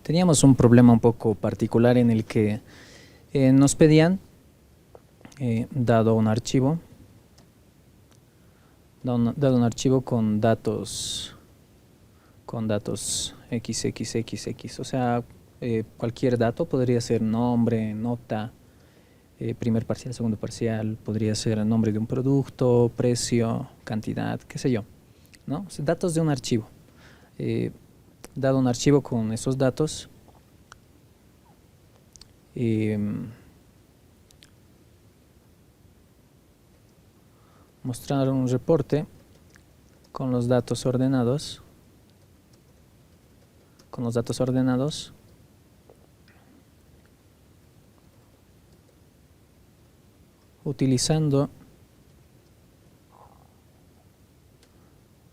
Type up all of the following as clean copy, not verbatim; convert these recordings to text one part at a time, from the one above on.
Teníamos un problema un poco particular en el que nos pedían, dado un archivo, dado un archivo con datos XXXX, o sea, cualquier dato podría ser nombre, nota, primer parcial, segundo parcial, podría ser el nombre de un producto, precio, cantidad, qué sé yo, ¿no? O sea, datos de un archivo. Dado un archivo con esos datos, mostrar un reporte con los datos ordenados, utilizando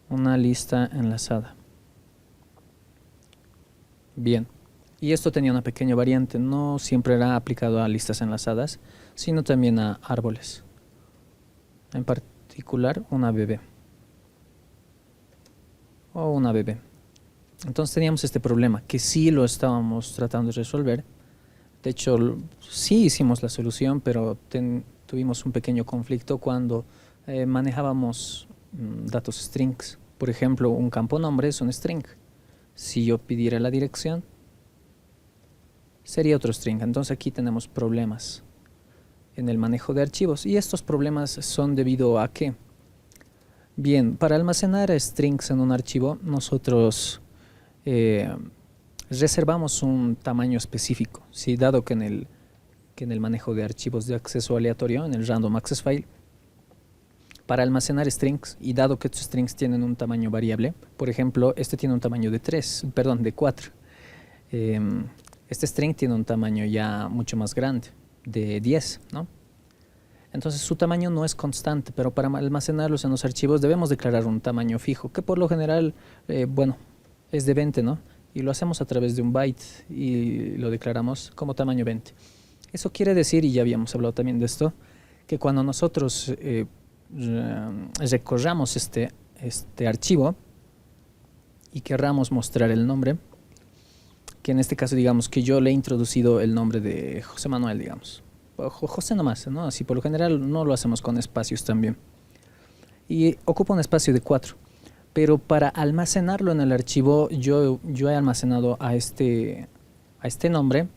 una lista enlazada. Bien, y esto tenía una pequeña variante, no siempre era aplicado a listas enlazadas, sino también a árboles, en particular una ABB o una ABB. Entonces teníamos este problema, que sí lo estábamos tratando de resolver. De hecho, sí hicimos la solución, pero tuvimos un pequeño conflicto cuando manejábamos datos strings. Por ejemplo, un campo nombre es un string. Si yo pidiera la dirección, sería otro string. Entonces aquí tenemos problemas en el manejo de archivos. Y estos problemas son debido a ¿qué? Bien, para almacenar strings en un archivo, nosotros reservamos un tamaño específico, ¿sí? Dado que en el manejo de archivos de acceso aleatorio, en el Random Access File, para almacenar strings, y dado que estos strings tienen un tamaño variable, por ejemplo, este tiene un tamaño de 4, este string tiene un tamaño ya mucho más grande, de 10, ¿no? Entonces su tamaño no es constante, pero para almacenarlos en los archivos debemos declarar un tamaño fijo, que por lo general, bueno, es de 20, ¿no? Y lo hacemos a través de un byte y lo declaramos como tamaño 20. Eso quiere decir, y ya habíamos hablado también de esto, que cuando nosotros recorramos este archivo y querramos mostrar el nombre, que en este caso digamos que yo le he introducido el nombre de José Manuel, digamos, o José nomás, ¿no? Así por lo general no lo hacemos con espacios también. Y ocupa un espacio de 4. Pero para almacenarlo en el archivo, yo he almacenado a este nombre,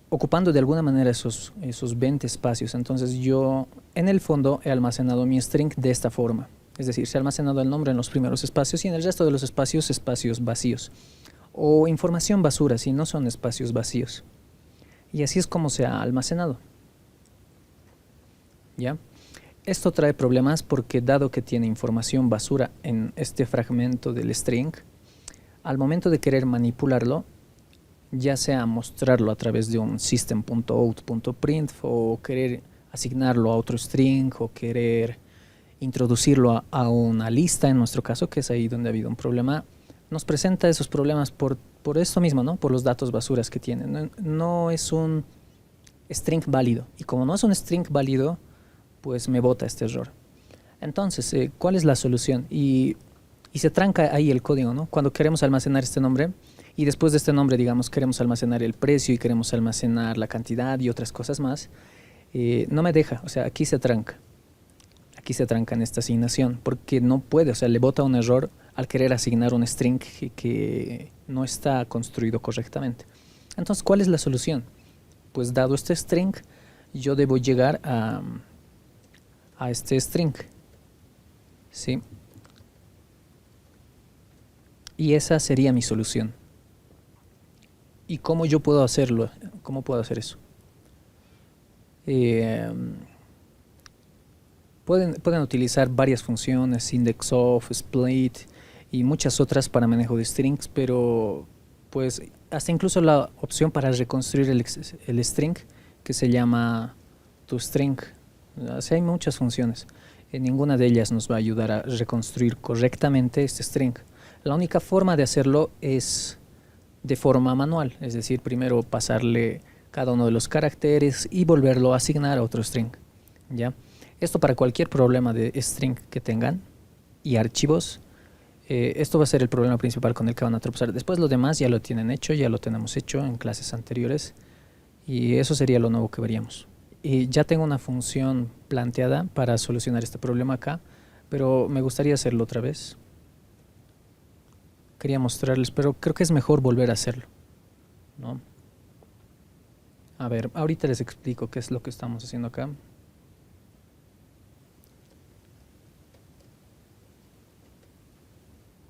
ocupando de alguna manera esos 20 espacios. Entonces yo, en el fondo, he almacenado mi string de esta forma. Es decir, se ha almacenado el nombre en los primeros espacios y en el resto de los espacios vacíos. O información basura, si no son espacios vacíos. Y así es como se ha almacenado. ¿Ya? Esto trae problemas porque dado que tiene información basura en este fragmento del string, al momento de querer manipularlo, ya sea mostrarlo a través de un system.out.print o querer asignarlo a otro string o querer introducirlo a una lista, en nuestro caso, que es ahí donde ha habido un problema, nos presenta esos problemas por esto mismo, ¿no? Por los datos basuras que tiene. No es un string válido. Y como no es un string válido, pues me bota este error. Entonces, ¿cuál es la solución? Y se tranca ahí el código, ¿no? Cuando queremos almacenar este nombre y después de este nombre, digamos, queremos almacenar el precio y queremos almacenar la cantidad y otras cosas más, no me deja, o sea, aquí se tranca. Aquí se tranca en esta asignación porque no puede, o sea, le bota un error al querer asignar un string que no está construido correctamente. Entonces, ¿cuál es la solución? Pues dado este string, yo debo llegar a este string, ¿sí? Y esa sería mi solución. ¿Y cómo yo puedo hacerlo? ¿Cómo puedo hacer eso? Pueden utilizar varias funciones, indexOf, split y muchas otras para manejo de strings, pero pues hasta incluso la opción para reconstruir el string que se llama toString. Así hay muchas funciones. Ninguna de ellas nos va a ayudar a reconstruir correctamente este string. La única forma de hacerlo es de forma manual, es decir, primero pasarle cada uno de los caracteres y volverlo a asignar a otro string, ¿ya? Esto para cualquier problema de string que tengan y archivos Esto va a ser el problema principal con el que van a tropezar. Después lo demás ya lo tienen hecho, ya lo tenemos hecho en clases anteriores y eso sería lo nuevo que veríamos. Y ya tengo una función planteada para solucionar este problema acá, pero me gustaría hacerlo otra vez. Quería mostrarles, pero creo que es mejor volver a hacerlo, ¿no? A ver, ahorita les explico qué es lo que estamos haciendo acá.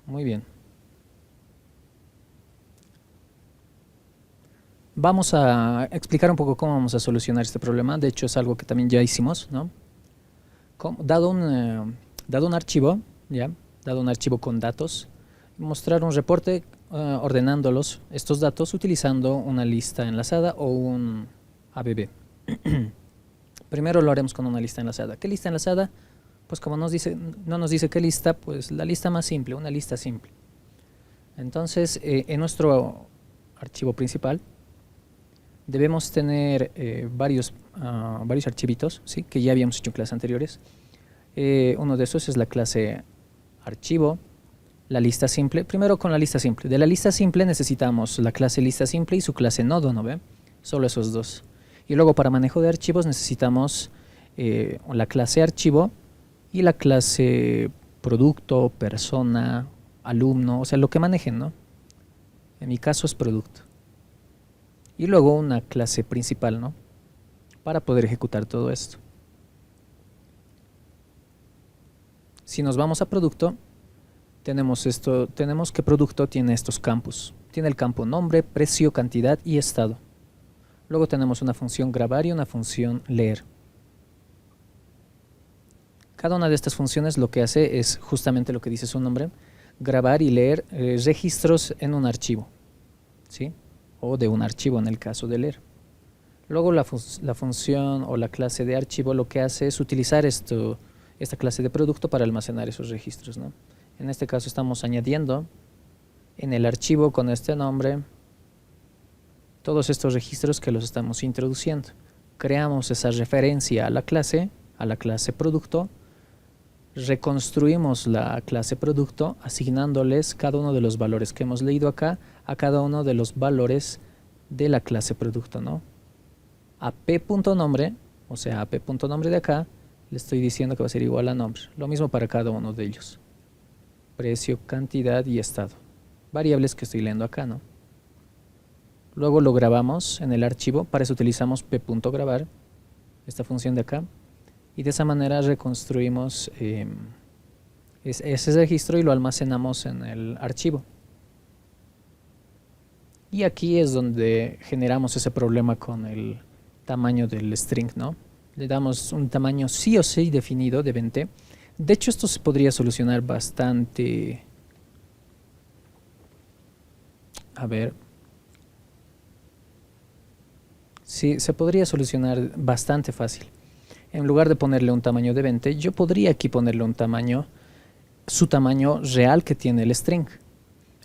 Muy bien. Vamos a explicar un poco cómo vamos a solucionar este problema. De hecho, es algo que también ya hicimos, ¿no? Dado un archivo, ¿ya? Dado un archivo con datos, mostrar un reporte ordenándolos, estos datos, utilizando una lista enlazada o un ABB. Primero lo haremos con una lista enlazada. ¿Qué lista enlazada? Pues como no nos dice qué lista, pues la lista más simple, una lista simple. Entonces, en nuestro archivo principal debemos tener varios archivitos, ¿sí? Que ya habíamos hecho en clases anteriores. Uno de esos es la clase archivo, la lista simple. Primero con la lista simple. De la lista simple necesitamos la clase lista simple y su clase nodo, ¿no ve? Solo esos dos. Y luego para manejo de archivos necesitamos la clase archivo y la clase producto, persona, alumno, o sea, lo que manejen, ¿no? En mi caso es producto. Y luego una clase principal, ¿no? Para poder ejecutar todo esto. Si nos vamos a producto, tenemos que producto tiene estos campos. Tiene el campo nombre, precio, cantidad y estado. Luego tenemos una función grabar y una función leer. Cada una de estas funciones lo que hace es justamente lo que dice su nombre, grabar y leer registros en un archivo, ¿sí? O de un archivo en el caso de leer. Luego la función o la clase de archivo lo que hace es utilizar esta clase de producto para almacenar esos registros, ¿no? En este caso estamos añadiendo en el archivo con este nombre todos estos registros que los estamos introduciendo. Creamos esa referencia a la clase producto, reconstruimos la clase producto asignándoles cada uno de los valores que hemos leído acá a cada uno de los valores de la clase producto, ¿no? A p.nombre, o sea, a p.nombre de acá, le estoy diciendo que va a ser igual a nombre. Lo mismo para cada uno de ellos. Precio, cantidad y estado. Variables que estoy leyendo acá, ¿no? Luego lo grabamos en el archivo, para eso utilizamos p.grabar, esta función de acá, y de esa manera reconstruimos ese registro y lo almacenamos en el archivo. Y aquí es donde generamos ese problema con el tamaño del string, ¿no? Le damos un tamaño sí o sí definido de 20. De hecho, esto se podría solucionar bastante. A ver. Sí, se podría solucionar bastante fácil. En lugar de ponerle un tamaño de 20, yo podría aquí ponerle un tamaño, su tamaño real que tiene el string.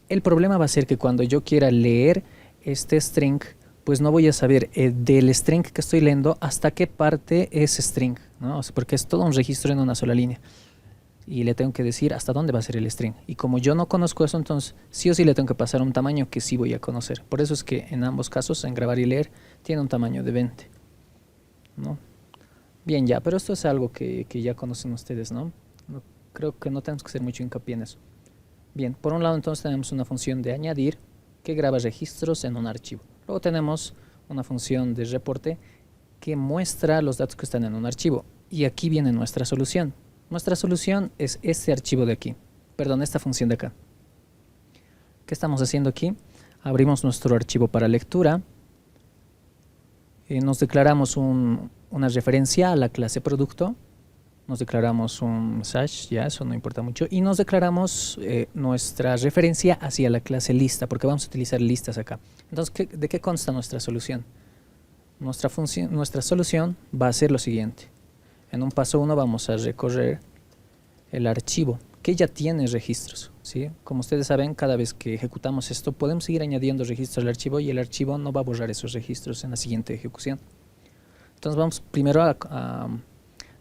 El problema va a ser que cuando yo quiera leer este string, pues no voy a saber del string que estoy leyendo hasta qué parte es string, ¿no? O sea, porque es todo un registro en una sola línea. Y le tengo que decir hasta dónde va a ser el string. Y como yo no conozco eso, entonces sí o sí le tengo que pasar un tamaño que sí voy a conocer. Por eso es que en ambos casos, en grabar y leer, tiene un tamaño de 20, ¿no? Bien, ya, pero esto es algo que ya conocen ustedes, ¿no? Creo que no tenemos que hacer mucho hincapié en eso. Bien, por un lado entonces tenemos una función de añadir que graba registros en un archivo. Luego tenemos una función de reporte que muestra los datos que están en un archivo. Y aquí viene nuestra solución. Nuestra solución es este archivo de aquí. Perdón, esta función de acá. ¿Qué estamos haciendo aquí? Abrimos nuestro archivo para lectura. Nos declaramos una referencia a la clase producto. Nos declaramos un message, ya eso no importa mucho. Y nos declaramos nuestra referencia hacia la clase lista, porque vamos a utilizar listas acá. Entonces, ¿de qué consta nuestra solución? Nuestra solución va a ser lo siguiente. En un paso 1 vamos a recorrer el archivo, que ya tiene registros, ¿sí? Como ustedes saben, cada vez que ejecutamos esto, podemos seguir añadiendo registros al archivo y el archivo no va a borrar esos registros en la siguiente ejecución. Entonces vamos primero a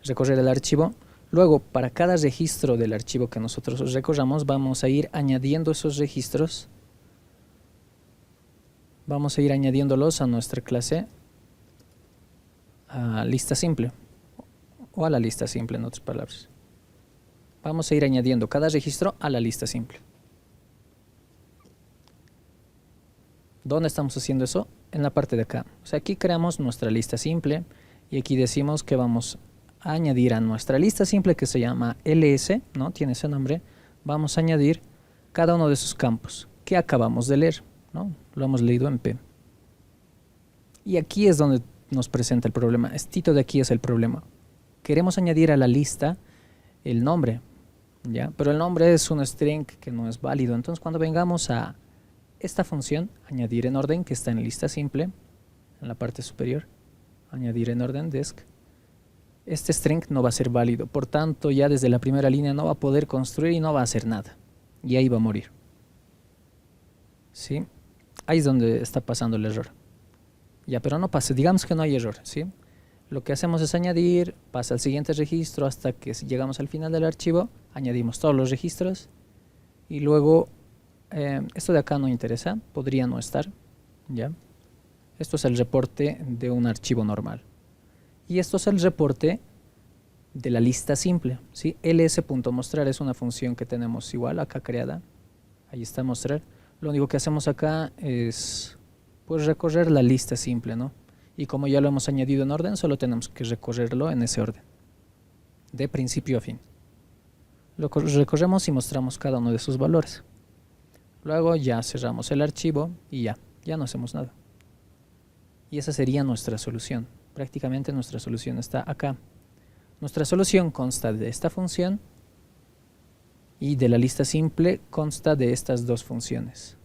recorrer el archivo, Luego, para cada registro del archivo que nosotros recorramos, vamos a ir añadiendo esos registros. Vamos a ir añadiéndolos a nuestra clase a lista simple, o a la lista simple, en otras palabras. Vamos a ir añadiendo cada registro a la lista simple. ¿Dónde estamos haciendo eso? En la parte de acá. O sea, aquí creamos nuestra lista simple y aquí decimos que vamos a añadir a nuestra lista simple, que se llama ls, ¿no? Tiene ese nombre. Vamos a añadir cada uno de esos campos que acabamos de leer, ¿no? Lo hemos leído en P. Y aquí es donde nos presenta el problema. Estito de aquí es el problema. Queremos añadir a la lista el nombre, ¿ya? Pero el nombre es un string que no es válido. Entonces, cuando vengamos a esta función, añadir en orden, que está en lista simple, en la parte superior, añadir en orden, desc, este string no va a ser válido. Por tanto, ya desde la primera línea no va a poder construir y no va a hacer nada. Y ahí va a morir. ¿Sí? Ahí es donde está pasando el error. Ya, pero no pasa, digamos que no hay error, ¿sí? Lo que hacemos es añadir, pasa al siguiente registro hasta que llegamos al final del archivo, añadimos todos los registros y luego esto de acá no interesa, podría no estar, ¿ya? Esto es el reporte de un archivo normal. Y esto es el reporte de la lista simple, ¿sí? ls.mostrar es una función que tenemos igual acá creada, ahí está mostrar. Lo único que hacemos acá es pues recorrer la lista simple, ¿no? Y como ya lo hemos añadido en orden, solo tenemos que recorrerlo en ese orden, de principio a fin. Lo recorremos y mostramos cada uno de sus valores. Luego ya cerramos el archivo y ya no hacemos nada. Y esa sería nuestra solución. Prácticamente nuestra solución está acá. Nuestra solución consta de esta función y de la lista simple consta de estas dos funciones.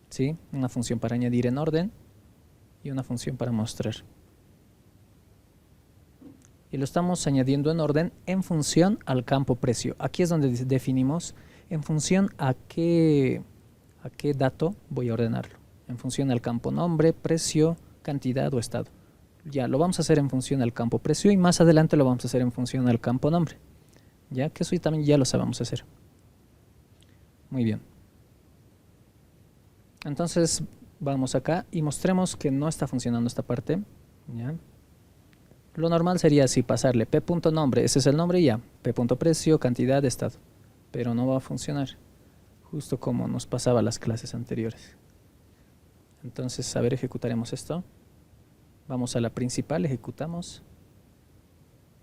¿Sí? Una función para añadir en orden y una función para mostrar. Y lo estamos añadiendo en orden en función al campo precio. Aquí es donde definimos en función a qué dato voy a ordenarlo. En función al campo nombre, precio, cantidad o estado. Ya lo vamos a hacer en función al campo precio y más adelante lo vamos a hacer en función al campo nombre. Ya que eso también ya lo sabemos hacer. Muy bien. Entonces vamos acá y mostremos que no está funcionando esta parte. ¿Ya? Lo normal sería así, pasarle p.nombre, ese es el nombre y ya, p.precio, cantidad, estado. Pero no va a funcionar, justo como nos pasaba las clases anteriores. Entonces, a ver, ejecutaremos esto. Vamos a la principal, ejecutamos.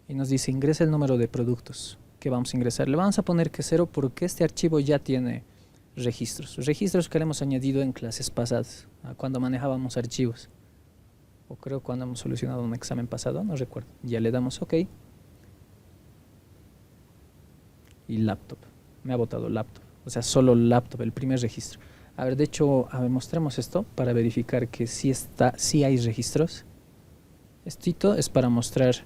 Y nos dice, ingresa el número de productos que vamos a ingresar. Le vamos a poner que 0 porque este archivo ya tiene registros. Registros que le hemos añadido en clases pasadas, cuando manejábamos archivos. O creo cuando hemos solucionado un examen pasado, no recuerdo. Ya le damos OK. Y laptop. Me ha botado laptop. O sea, solo laptop, el primer registro. A ver, de hecho, a ver, mostremos esto para verificar que sí hay registros. Esto es para mostrarlo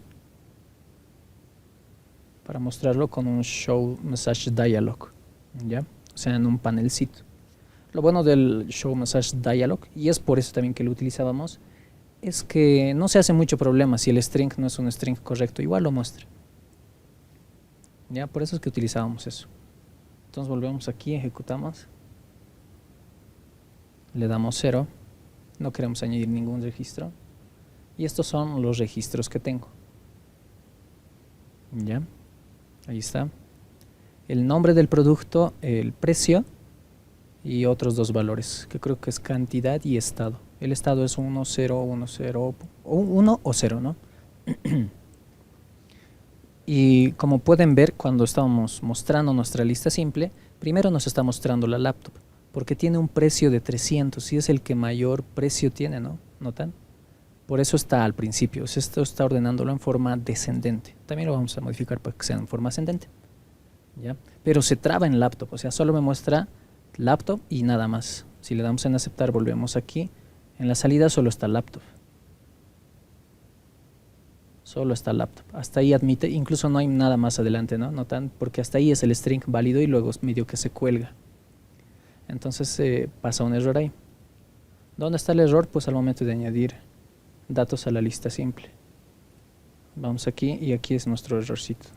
con un Show Message Dialog, ¿ya? O sea, en un panelcito. Lo bueno del Show Message Dialog, y es por eso también que lo utilizábamos, es que no se hace mucho problema si el string no es un string correcto, igual lo muestra. Ya, por eso es que utilizábamos eso. Entonces volvemos aquí, ejecutamos. Le damos 0. No queremos añadir ningún registro. Y estos son los registros que tengo. Ya, ahí está. El nombre del producto, el precio y otros dos valores, que creo que es cantidad y estado. El estado es 1, 0, 1, 0, 1 o 0, ¿no? Y como pueden ver, cuando estamos mostrando nuestra lista simple, primero nos está mostrando la laptop, porque tiene un precio de 300 y es el que mayor precio tiene, ¿no? ¿Notan? Por eso está al principio, esto está ordenándolo en forma descendente. También lo vamos a modificar para que sea en forma ascendente. ¿Ya? Pero se traba en laptop, o sea, solo me muestra laptop y nada más. Si le damos en aceptar, volvemos aquí. En la salida solo está laptop. Solo está laptop. Hasta ahí admite, incluso no hay nada más adelante, ¿no? ¿Notan? Porque hasta ahí es el string válido y luego medio que se cuelga. Entonces pasa un error ahí. ¿Dónde está el error? Pues al momento de añadir datos a la lista simple. Vamos aquí y aquí es nuestro errorcito.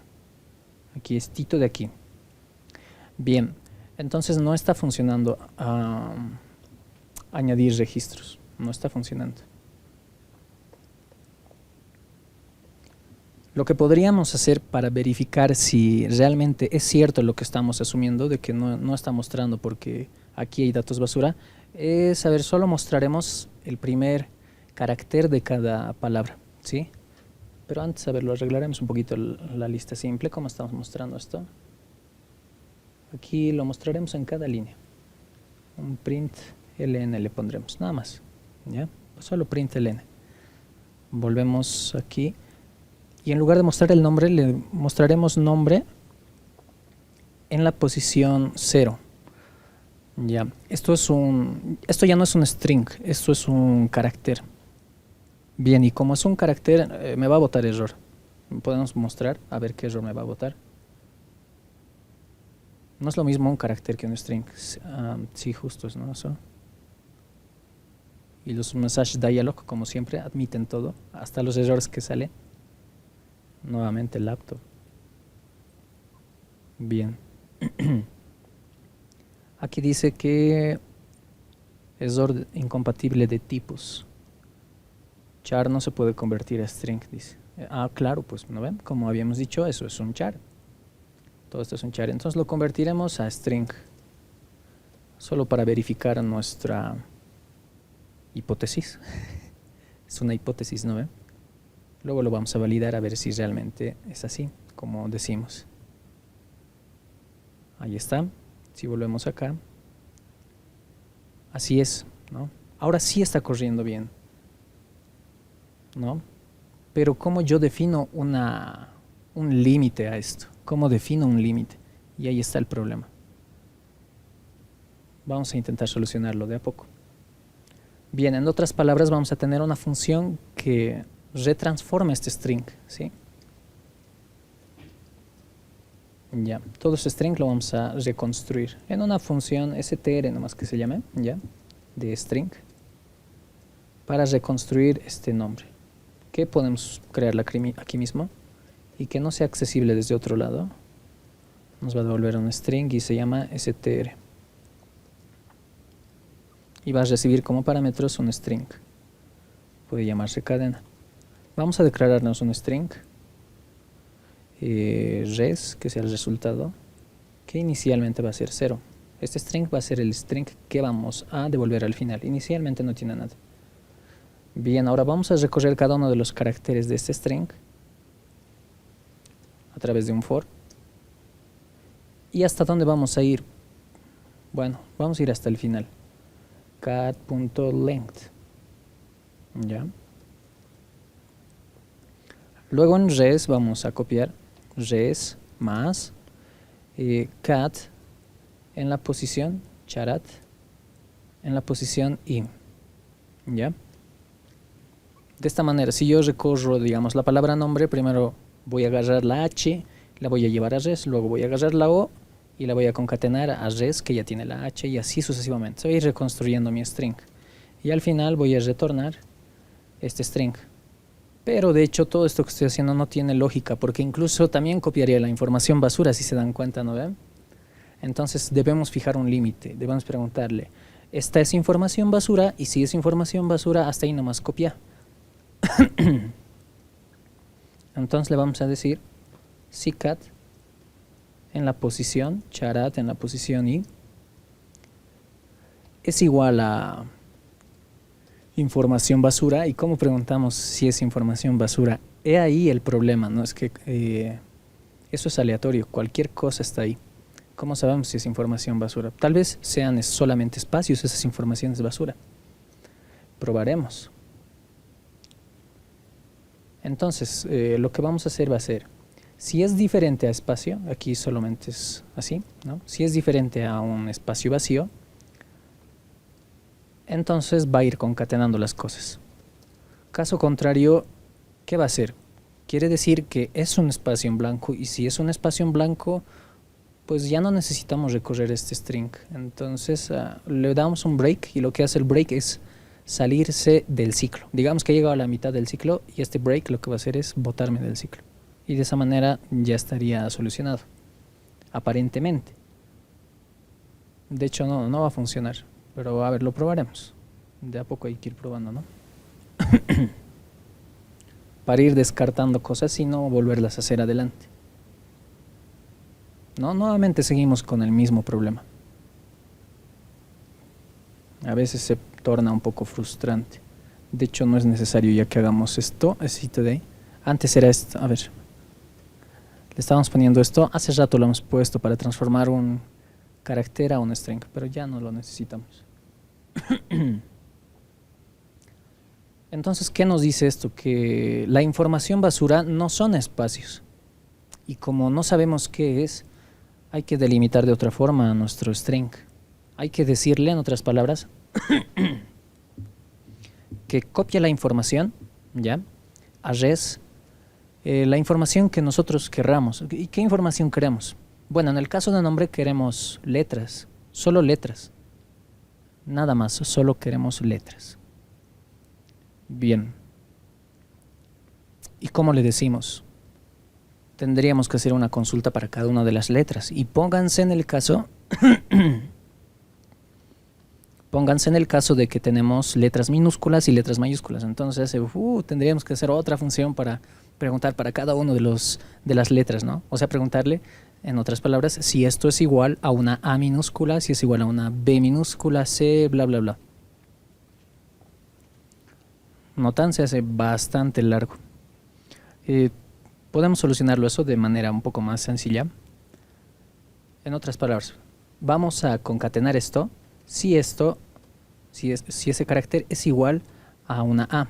Aquí es Tito de aquí. Bien, entonces no está funcionando añadir registros. No está funcionando. Lo que podríamos hacer para verificar si realmente es cierto lo que estamos asumiendo de que no está mostrando porque aquí hay datos basura, es, a ver, solo mostraremos el primer carácter de cada palabra, ¿sí? Pero antes, a ver, lo arreglaremos un poquito la lista simple, ¿cómo estamos mostrando esto? Aquí lo mostraremos en cada línea. Un print ln le pondremos, nada más, ¿ya? Solo print ln. Volvemos aquí. Y en lugar de mostrar el nombre, le mostraremos nombre en la posición 0. Ya, esto ya no es un string, esto es un carácter. Bien, y como es un carácter, me va a botar error. Podemos mostrar, a ver qué error me va a botar. No es lo mismo un carácter que un string. Sí, justo es, ¿no? Eso. Y los message dialog, como siempre, admiten todo, hasta los errores que salen. Nuevamente el laptop. Bien. Aquí dice que error incompatible de tipos. Char no se puede convertir a string, dice. Claro, pues, ¿no ven? Como habíamos dicho, eso es un char. Todo esto es un char. Entonces lo convertiremos a string. Solo para verificar nuestra hipótesis. Es una hipótesis, ¿no ven? Luego lo vamos a validar a ver si realmente es así, como decimos. Ahí está. Si volvemos acá. Así es, ¿no? Ahora sí está corriendo bien, ¿no? Pero ¿cómo yo defino un límite a esto? ¿Cómo defino un límite? Y ahí está el problema. Vamos a intentar solucionarlo de a poco. Bien, en otras palabras vamos a tener una función que retransforma este string, ¿sí? Ya, todo este string lo vamos a reconstruir en una función str, nomás que se llame, ya, de string, para reconstruir este nombre, que podemos crearla aquí mismo y que no sea accesible desde otro lado. Nos va a devolver un string y se llama str. Y va a recibir como parámetros un string. Puede llamarse cadena. Vamos a declararnos un string res, que sea el resultado, que inicialmente va a ser 0. Este string va a ser el string que vamos a devolver al final. Inicialmente no tiene nada. Bien, ahora vamos a recorrer cada uno de los caracteres de este string a través de un for. ¿Y hasta dónde vamos a ir? Bueno, vamos a ir hasta el final. cat.length. ¿Ya? Luego en res vamos a copiar res más cat en la posición charat en la posición i. ¿Ya? De esta manera, si yo recorro, digamos, la palabra nombre, primero voy a agarrar la h, la voy a llevar a res, luego voy a agarrar la o y la voy a concatenar a res, que ya tiene la h, y así sucesivamente. Se va a ir reconstruyendo mi string. Y al final voy a retornar este string. Pero de hecho todo esto que estoy haciendo no tiene lógica, porque incluso también copiaría la información basura, si se dan cuenta, ¿no ven? Entonces debemos fijar un límite, debemos preguntarle, ¿esta es información basura? Y si es información basura, hasta ahí nomás copia. Entonces le vamos a decir si cat en la posición, charat en la posición i, es igual a información basura. ¿Y cómo preguntamos si es información basura? He ahí el problema, ¿no? Es que eso es aleatorio, cualquier cosa está ahí. ¿Cómo sabemos si es información basura? Tal vez sean solamente espacios esas informaciones basura. Probaremos. Entonces, lo que vamos a hacer va a ser, si es diferente a espacio, aquí solamente es así, ¿no? Si es diferente a un espacio vacío, entonces va a ir concatenando las cosas. Caso contrario, ¿qué va a hacer? Quiere decir que es un espacio en blanco, y si es un espacio en blanco, pues ya no necesitamos recorrer este string. Entonces le damos un break, y lo que hace el break es salirse del ciclo. Digamos que he llegado a la mitad del ciclo y este break lo que va a hacer es botarme del ciclo. Y de esa manera ya estaría solucionado, aparentemente. De hecho no va a funcionar, pero a ver, lo probaremos. De a poco hay que ir probando, ¿no? Para ir descartando cosas y no volverlas a hacer adelante. No, nuevamente seguimos con el mismo problema. A veces se torna un poco frustrante. De hecho, no es necesario ya que hagamos esto, today. Antes era esto, a ver. Le estábamos poniendo esto, hace rato lo hemos puesto para transformar un carácter a un string, pero ya no lo necesitamos. Entonces, ¿qué nos dice esto? Que la información basura no son espacios. Y como no sabemos qué es, hay que delimitar de otra forma a nuestro string. Hay que decirle, en otras palabras, que copia la información, ¿ya? A res, la información que nosotros querramos. ¿Y qué información queremos? Bueno, en el caso de nombre queremos letras, solo letras. Nada más, solo queremos letras. Bien. ¿Y cómo le decimos? Tendríamos que hacer una consulta para cada una de las letras. Y pónganse en el caso... Pónganse en el caso de que tenemos letras minúsculas y letras mayúsculas. Entonces, tendríamos que hacer otra función para preguntar para cada uno de las letras, ¿no? O sea, preguntarle, en otras palabras, si esto es igual a una A minúscula, si es igual a una B minúscula, C, bla, bla, bla. Notan, se hace bastante largo. Podemos solucionarlo eso de manera un poco más sencilla. En otras palabras, vamos a concatenar esto. Si ese carácter es igual a una A,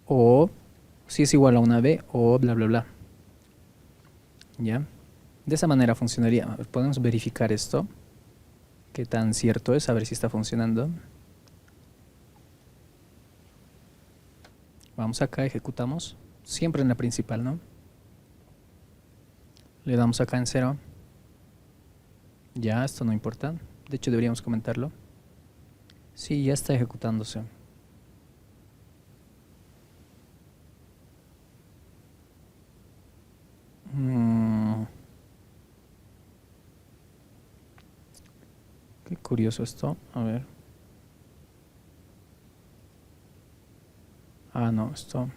o si es igual a una B, o bla, bla, bla. ¿Ya? De esa manera funcionaría. Podemos verificar esto. ¿Qué tan cierto es? A ver si está funcionando. Vamos acá, ejecutamos. Siempre en la principal, ¿no? Le damos acá en 0. Ya, esto no importa. De hecho, deberíamos comentarlo. Sí, ya está ejecutándose. Qué curioso esto. A ver. No, esto...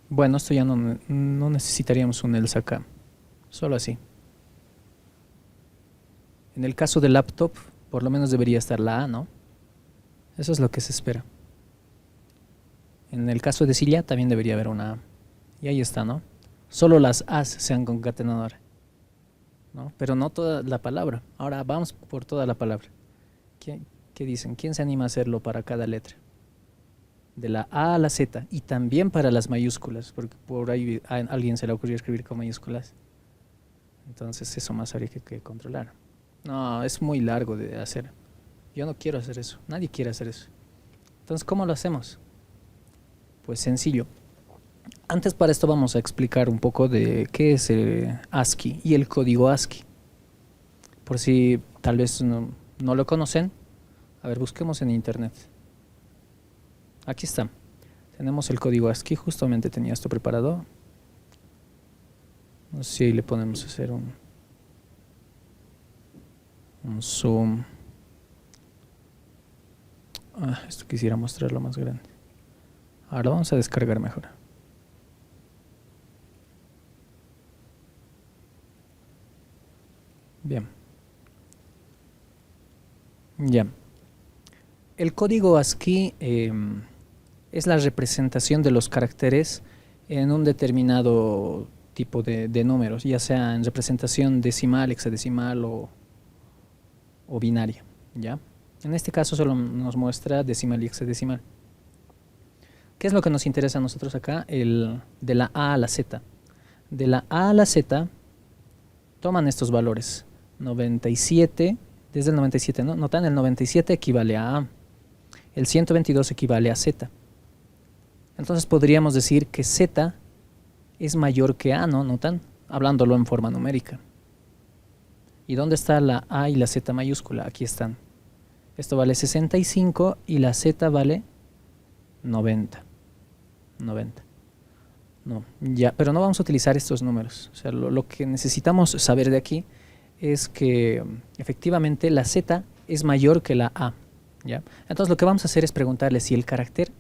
Bueno, esto ya no necesitaríamos un else acá. Solo así. En el caso del laptop, por lo menos debería estar la A, ¿no? Eso es lo que se espera. En el caso de silla también debería haber una A. Y ahí está, ¿no? Solo las A's se han concatenado ahora, ¿no? Pero no toda la palabra. Ahora vamos por toda la palabra. ¿Qué dicen? ¿Quién se anima a hacerlo para cada letra? De la A a la Z. Y también para las mayúsculas, porque por ahí a alguien se le ocurrió escribir con mayúsculas. Entonces eso más habría que controlar. No, es muy largo de hacer. Yo no quiero hacer eso. Nadie quiere hacer eso. Entonces, ¿cómo lo hacemos? Pues sencillo. Antes para esto vamos a explicar un poco de qué es ASCII y el código ASCII. Por si tal vez no lo conocen. A ver, busquemos en internet. Aquí está. Tenemos el código ASCII. Justamente tenía esto preparado. No sé si le podemos hacer un zoom. Esto quisiera mostrarlo más grande. Ahora lo vamos a descargar mejor. Bien. Ya. El código ASCII es la representación de los caracteres en un determinado tipo de números, ya sea en representación decimal, hexadecimal o binaria, ¿ya? En este caso solo nos muestra decimal y hexadecimal. ¿Qué es lo que nos interesa a nosotros acá? De la A a la Z. De la A a la Z toman estos valores. 97, desde el 97, ¿no? Notan, el 97 equivale a A. El 122 equivale a Z. Entonces podríamos decir que Z es mayor que A, ¿no? ¿Notan? Hablándolo en forma numérica. ¿Y dónde está la A y la Z mayúscula? Aquí están. Esto vale 65 y la Z vale 90. 90. No, ya, pero no vamos a utilizar estos números. O sea, lo que necesitamos saber de aquí es que efectivamente la Z es mayor que la A, ¿ya? Entonces lo que vamos a hacer es preguntarle si el carácter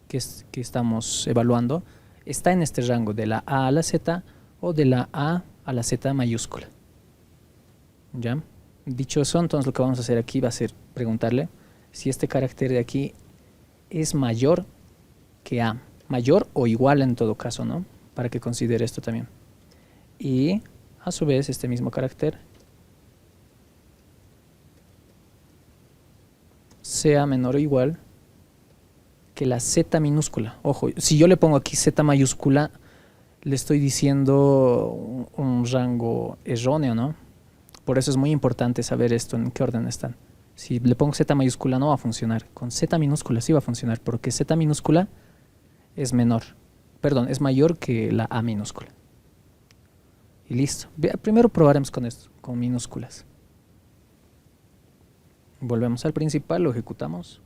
que estamos evaluando está en este rango de la A a la Z o de la A a la Z mayúscula. ¿Ya? Dicho eso, entonces lo que vamos a hacer aquí va a ser preguntarle si este carácter de aquí es mayor que A. Mayor o igual en todo caso, ¿no? Para que considere esto también. Y a su vez este mismo carácter sea menor o igual que la Z minúscula. Ojo, si yo le pongo aquí Z mayúscula, le estoy diciendo un rango erróneo, ¿no? Por eso es muy importante saber esto, en qué orden están. Si le pongo Z mayúscula no va a funcionar. Con Z minúscula sí va a funcionar, porque Z minúscula es menor. Perdón, es mayor que la A minúscula. Y listo. Primero probaremos con esto, con minúsculas. Volvemos al principal, lo ejecutamos.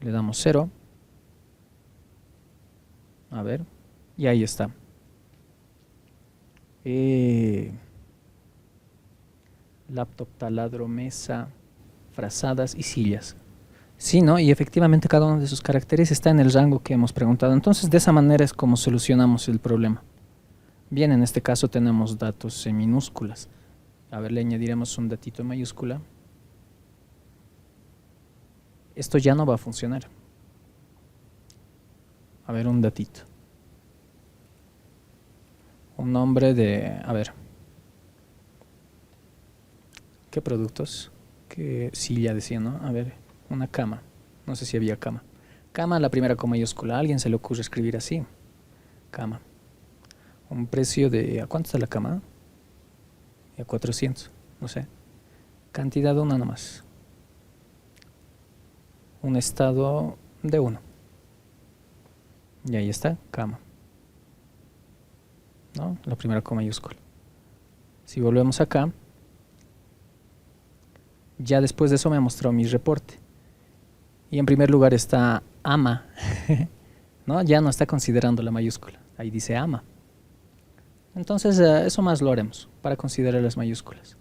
Le damos 0. A ver. Y ahí está. Laptop, taladro, mesa, frazadas y sillas. Sí, ¿no? Y efectivamente cada uno de esos caracteres está en el rango que hemos preguntado. Entonces, de esa manera es como solucionamos el problema. Bien, en este caso tenemos datos en minúsculas. A ver, le añadiremos un datito en mayúscula. Esto ya no va a funcionar. A ver, un datito. Un nombre de... A ver. ¿Qué productos? Que sí, ya decía, ¿no? A ver, una cama. No sé si había cama. Cama, la primera con mayúscula. ¿A alguien se le ocurre escribir así? Cama. Un precio de... ¿A cuánto está la cama? A 400, no sé. Cantidad una nomás. Un estado de 1. Y ahí está, cama. ¿No? La primera con mayúscula. Si volvemos acá, ya después de eso me mostró mi reporte. Y en primer lugar está ama. ¿No? Ya no está considerando la mayúscula. Ahí dice ama. Entonces eso más lo haremos para considerar las mayúsculas.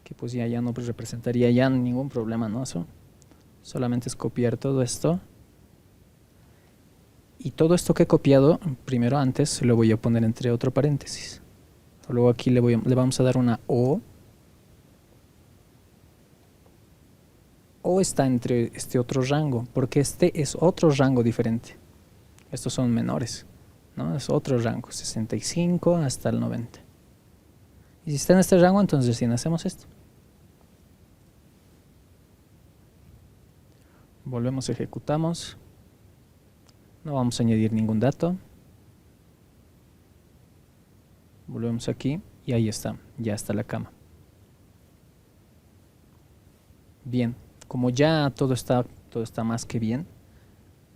Que pues ya no representaría ya ningún problema, ¿no? Eso solamente es copiar todo esto. Y todo esto que he copiado, primero antes lo voy a poner entre otro paréntesis. Luego aquí le vamos a dar una O. O está entre este otro rango, porque este es otro rango diferente. Estos son menores, ¿no? Es otro rango, 65 hasta el 90. Y si está en este rango, entonces recién hacemos esto. Volvemos, ejecutamos. No vamos a añadir ningún dato. Volvemos aquí y ahí está, ya está la cama. Bien, como ya todo está más que bien,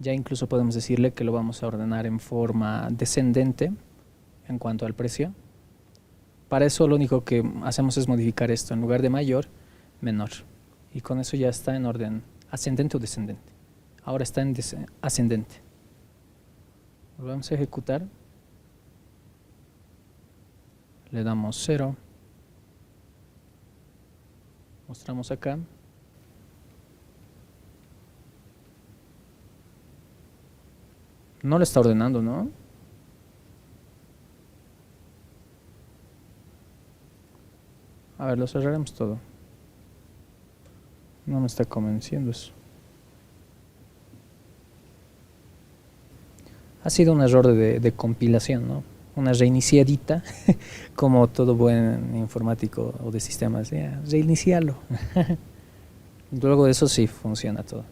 ya incluso podemos decirle que lo vamos a ordenar en forma descendente en cuanto al precio. Para eso lo único que hacemos es modificar esto, en lugar de mayor, menor. Y con eso ya está en orden ascendente o descendente. Ahora está en ascendente. Lo vamos a ejecutar. Le damos 0. Mostramos acá. No lo está ordenando, ¿no? A ver, lo cerraremos todo. No me está convenciendo eso. Ha sido un error de compilación, ¿no? Una reiniciadita, como todo buen informático o de sistemas. Ya, reiniciarlo. Luego de eso sí funciona todo.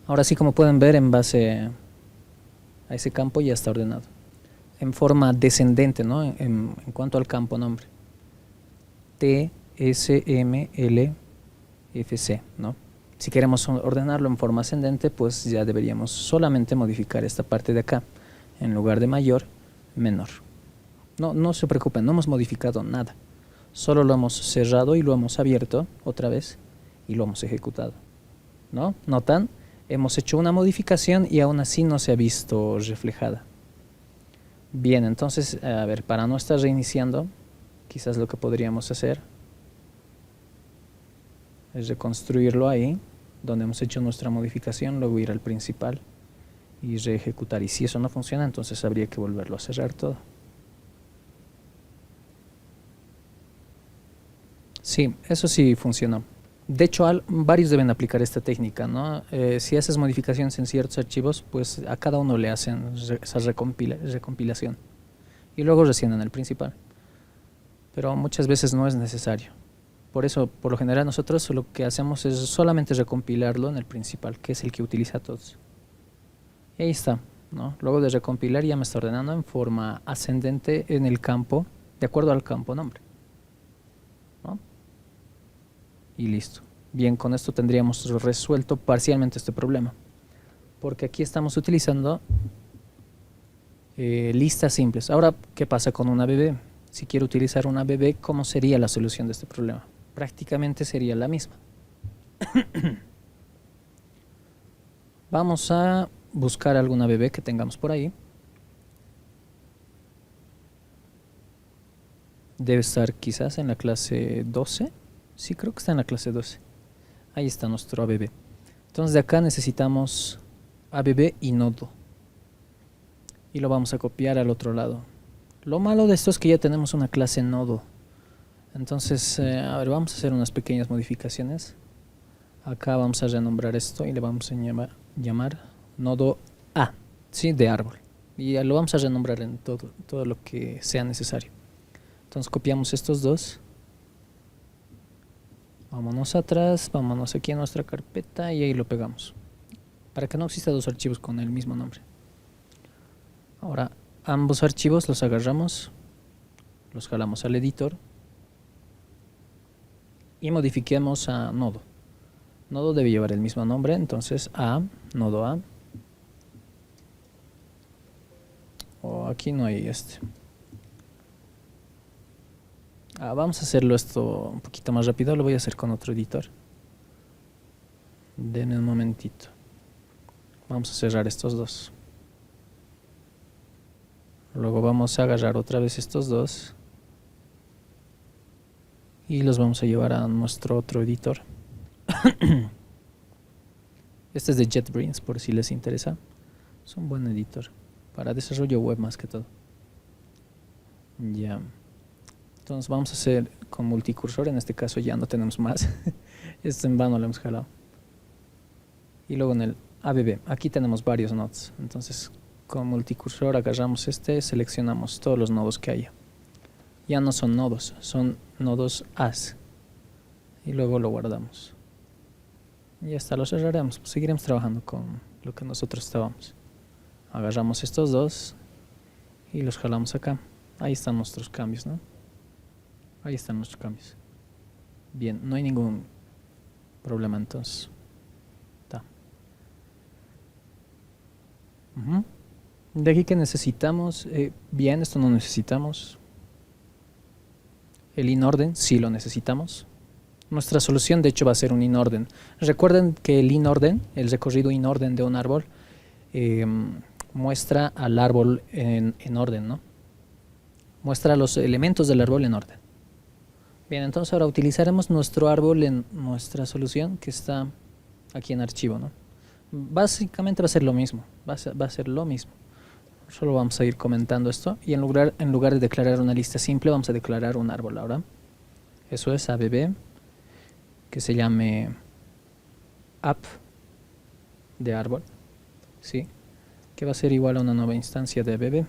Ahora sí, como pueden ver, en base a ese campo ya está ordenado. En forma descendente, ¿no? En cuanto al campo nombre. T, S, M, L, F, C, ¿no? Si queremos ordenarlo en forma ascendente, pues ya deberíamos solamente modificar esta parte de acá. En lugar de mayor, menor. No se preocupen, no hemos modificado nada. Solo lo hemos cerrado y lo hemos abierto otra vez y lo hemos ejecutado, ¿no? ¿Notan? Hemos hecho una modificación y aún así no se ha visto reflejada. Bien, entonces, a ver, para no estar reiniciando, quizás lo que podríamos hacer es reconstruirlo ahí, donde hemos hecho nuestra modificación, luego ir al principal y reejecutar. Y si eso no funciona, entonces habría que volverlo a cerrar todo. Sí, eso sí funcionó. De hecho, varios deben aplicar esta técnica, ¿no? Si haces modificaciones en ciertos archivos, pues a cada uno le hacen esa recompilación y luego recién en el principal. Pero muchas veces no es necesario. Por eso, por lo general, nosotros lo que hacemos es solamente recompilarlo en el principal, que es el que utiliza todos. Y ahí está, ¿no? Luego de recompilar ya me está ordenando en forma ascendente en el campo, de acuerdo al campo nombre, ¿no? Y listo. Bien, con esto tendríamos resuelto parcialmente este problema. Porque aquí estamos utilizando listas simples. Ahora, ¿qué pasa con una BB? Si quiero utilizar una BB, ¿cómo sería la solución de este problema? Prácticamente sería la misma. Vamos a buscar alguna BB que tengamos por ahí. Debe estar quizás en la clase 12. Sí, creo que está en la clase 12. Ahí está nuestro ABB. Entonces de acá necesitamos ABB y nodo. Y lo vamos a copiar al otro lado. Lo malo de esto es que ya tenemos una clase nodo. Entonces, a ver, vamos a hacer unas pequeñas modificaciones. Acá vamos a renombrar esto y le vamos a llamar nodo A, ¿sí? De árbol. Y lo vamos a renombrar en todo lo que sea necesario. Entonces copiamos estos dos. Vámonos atrás, vámonos aquí a nuestra carpeta y ahí lo pegamos. Para que no exista dos archivos con el mismo nombre. Ahora, ambos archivos los agarramos, los jalamos al editor y modifiquemos a nodo. Nodo debe llevar el mismo nombre, entonces nodo A. O aquí no hay este. Vamos a hacerlo esto un poquito más rápido, lo voy a hacer con otro editor. Denme un momentito. Vamos a cerrar estos dos. Luego vamos a agarrar otra vez estos dos y los vamos a llevar a nuestro otro editor. Este es de JetBrains, por si les interesa. Es un buen editor para desarrollo web más que todo. Ya. Entonces vamos a hacer con multicursor. En este caso ya no tenemos más. Esto en vano lo hemos jalado. Y luego en el ABB. Aquí tenemos varios nodos. Entonces con multicursor agarramos este, seleccionamos todos los nodos que haya. Ya no son nodos, son nodos as. Y luego lo guardamos. Y hasta lo cerraremos. Pues seguiremos trabajando con lo que nosotros estábamos. Agarramos estos dos y los jalamos acá. Ahí están nuestros cambios, ¿no? Ahí están nuestros cambios. Bien, no hay ningún problema entonces. Está. De aquí que necesitamos, bien, esto no necesitamos. El inorden sí lo necesitamos. Nuestra solución de hecho va a ser un inorden. Recuerden que el inorden, el recorrido inorden de un árbol, muestra al árbol en orden, ¿no? Muestra los elementos del árbol en orden. Bien, entonces ahora utilizaremos nuestro árbol en nuestra solución que está aquí en archivo, ¿no? Básicamente va a ser lo mismo, va a ser lo mismo. Solo vamos a ir comentando esto y en lugar de declarar una lista simple vamos a declarar un árbol ahora. Eso es ABB, que se llame app de árbol, ¿sí? Que va a ser igual a una nueva instancia de ABB.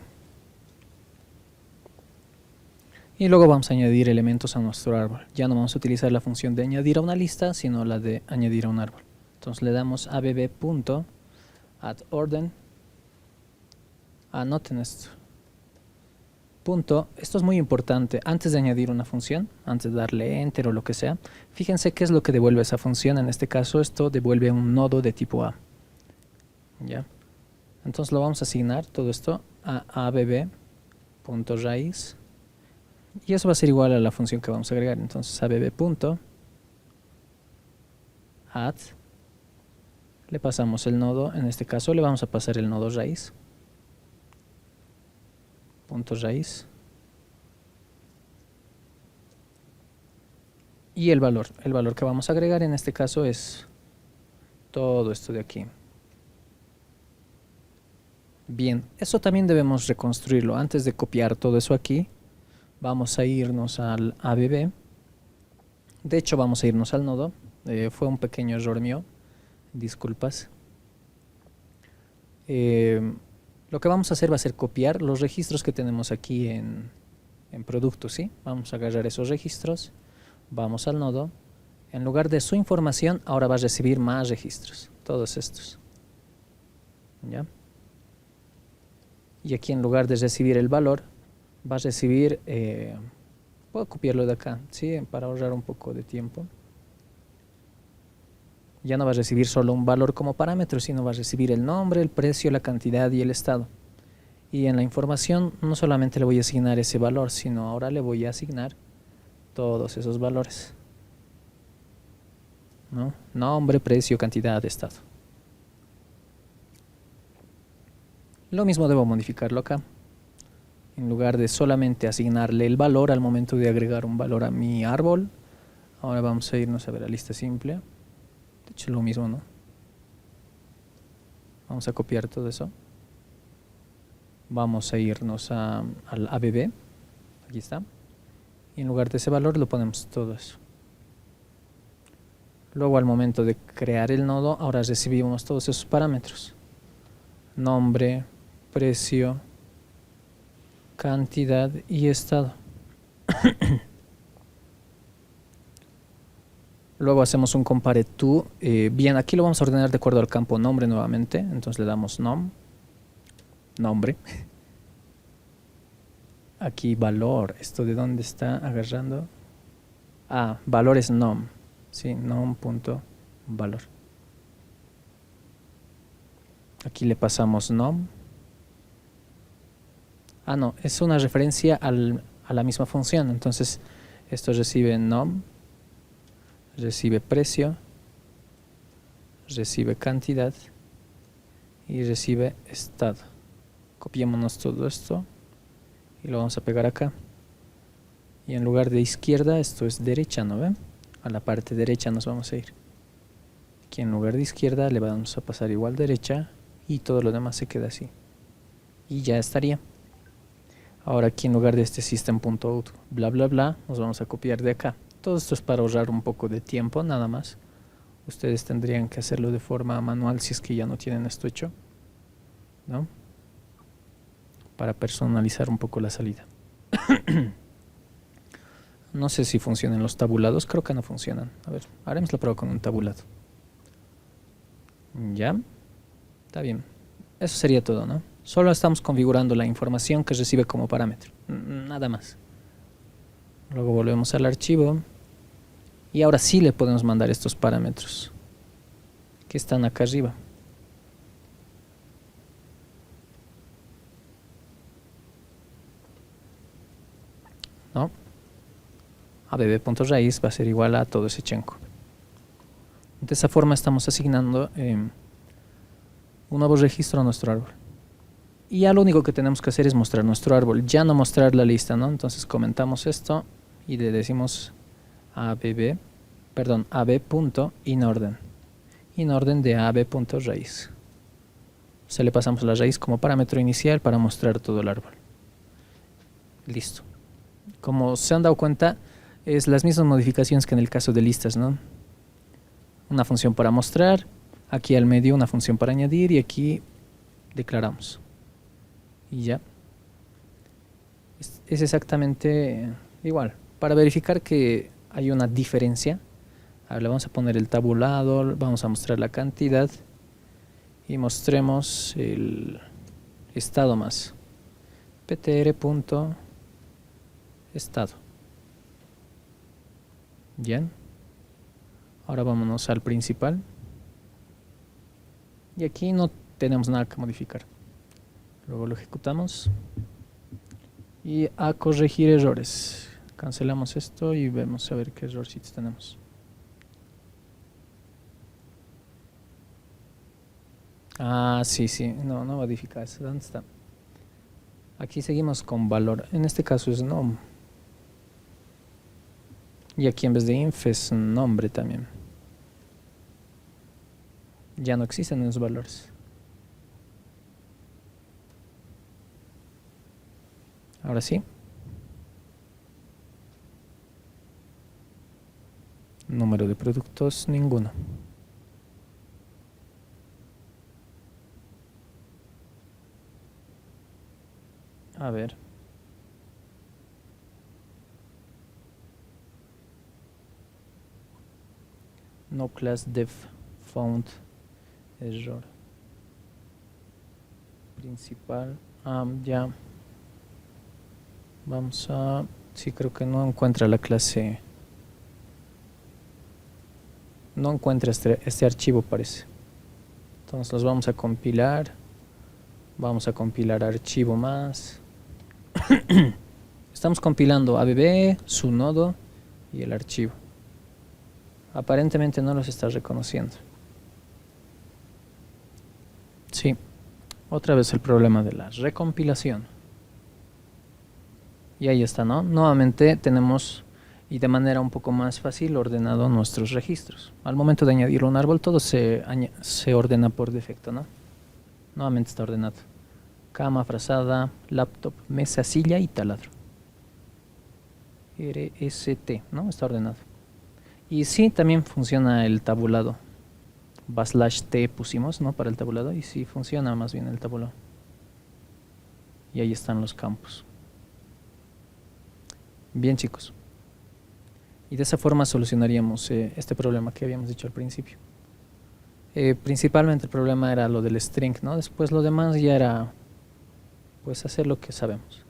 Y luego vamos a añadir elementos a nuestro árbol. Ya no vamos a utilizar la función de añadir a una lista, sino la de añadir a un árbol. Entonces le damos abb.addOrder. Anoten esto. Esto es muy importante. Antes de añadir una función, antes de darle enter o lo que sea, fíjense qué es lo que devuelve esa función. En este caso, esto devuelve un nodo de tipo A. ¿Ya? Entonces lo vamos a asignar todo esto a abb.raíz. Y eso va a ser igual a la función que vamos a agregar. Entonces abb.add, le pasamos el nodo, en este caso le vamos a pasar el nodo raíz, punto raíz, y el valor que vamos a agregar en este caso es todo esto de aquí. Bien, eso también debemos reconstruirlo. Antes de copiar todo eso aquí, vamos a irnos al ABB. De hecho, vamos a irnos al nodo. Fue un pequeño error mío. Disculpas. Lo que vamos a hacer va a ser copiar los registros que tenemos aquí en producto, ¿sí? Vamos a agarrar esos registros. Vamos al nodo. En lugar de su información, ahora va a recibir más registros. Todos estos. ¿Ya? Y aquí en lugar de recibir el valor, va a recibir, puedo copiarlo de acá, ¿sí? Para ahorrar un poco de tiempo. Ya no va a recibir solo un valor como parámetro, sino va a recibir el nombre, el precio, la cantidad y el estado. Y en la información no solamente le voy a asignar ese valor, sino ahora le voy a asignar todos esos valores, ¿no? Nombre, precio, cantidad, estado. Lo mismo debo modificarlo acá. En lugar de solamente asignarle el valor al momento de agregar un valor a mi árbol, ahora vamos a irnos a ver la lista simple. De hecho, lo mismo, ¿no? Vamos a copiar todo eso. Vamos a irnos al ABB. Aquí está. Y en lugar de ese valor lo ponemos todo eso. Luego al momento de crear el nodo, ahora recibimos todos esos parámetros. Nombre, precio, cantidad y estado. Luego hacemos un compare to. Bien, aquí lo vamos a ordenar de acuerdo al campo nombre nuevamente. Entonces le damos nombre. Aquí valor. ¿Esto de dónde está agarrando? Ah, valor es nom. Sí, nom.valor. Aquí le pasamos nom. Ah, no, es una referencia a la misma función. Entonces, esto recibe nom, recibe precio, recibe cantidad y recibe estado. Copiémonos todo esto y lo vamos a pegar acá. Y en lugar de izquierda, esto es derecha, ¿no ven? A la parte derecha nos vamos a ir. Aquí en lugar de izquierda le vamos a pasar igual derecha y todo lo demás se queda así. Y ya estaría. Ahora aquí en lugar de este system.out bla bla bla, nos vamos a copiar de acá. Todo esto es para ahorrar un poco de tiempo, nada más. Ustedes tendrían que hacerlo de forma manual si es que ya no tienen esto hecho, ¿no? Para personalizar un poco la salida. No sé si funcionan los tabulados, creo que no funcionan. A ver, haremos la prueba con un tabulado. Ya, está bien. Eso sería todo, ¿no? Solo estamos configurando la información que recibe como parámetro, nada más. Luego volvemos al archivo y ahora sí le podemos mandar estos parámetros que están acá arriba. ¿No? abb.raíz va a ser igual a todo ese chenco. De esa forma estamos asignando un nuevo registro a nuestro árbol. Y ya lo único que tenemos que hacer es mostrar nuestro árbol, ya no mostrar la lista, ¿no? Entonces comentamos esto y le decimos ab.inorden, inorden de ab.raíz. O sea, le pasamos la raíz como parámetro inicial para mostrar todo el árbol. Listo. Como se han dado cuenta, es las mismas modificaciones que en el caso de listas, ¿no? Una función para mostrar, aquí al medio una función para añadir y aquí declaramos. Y ya. Es exactamente igual. Para verificar que hay una diferencia, ahora le vamos a poner el tabulado, vamos a mostrar la cantidad y mostremos el estado más. ptr.estado. Bien. Ahora vámonos al principal. Y aquí no tenemos nada que modificar. Luego lo ejecutamos Y a corregir errores. Cancelamos esto y vemos a ver qué errorcitos tenemos. Ah, sí, sí, no, no modifica eso. ¿Dónde está? Aquí seguimos con valor. En este caso es nom. Y aquí en vez de inf es nombre también. Ya no existen esos valores. Ahora sí. Número de productos, ninguno. A ver. No class def found error. Principal. Ya. Vamos a... Sí, creo que no encuentra la clase. No encuentra este archivo, parece. Entonces los vamos a compilar. Vamos a compilar archivo más. Estamos compilando ABB, su nodo y el archivo. Aparentemente no los está reconociendo. Sí, otra vez el problema de la recompilación. Y ahí está, ¿no? Nuevamente tenemos, y de manera un poco más fácil, ordenado nuestros registros. Al momento de añadir un árbol, todo se ordena por defecto, ¿no? Nuevamente está ordenado. Cama, frazada, laptop, mesa, silla y taladro. RST, ¿no? Está ordenado. Y sí, también funciona el tabulado. /t pusimos, ¿no? Para el tabulado. Y sí, funciona más bien el tabulado. Y ahí están los campos. Bien, chicos. Y de esa forma solucionaríamos este problema que habíamos dicho al principio. Principalmente el problema era lo del string, ¿no? Después lo demás ya era, pues, hacer lo que sabemos.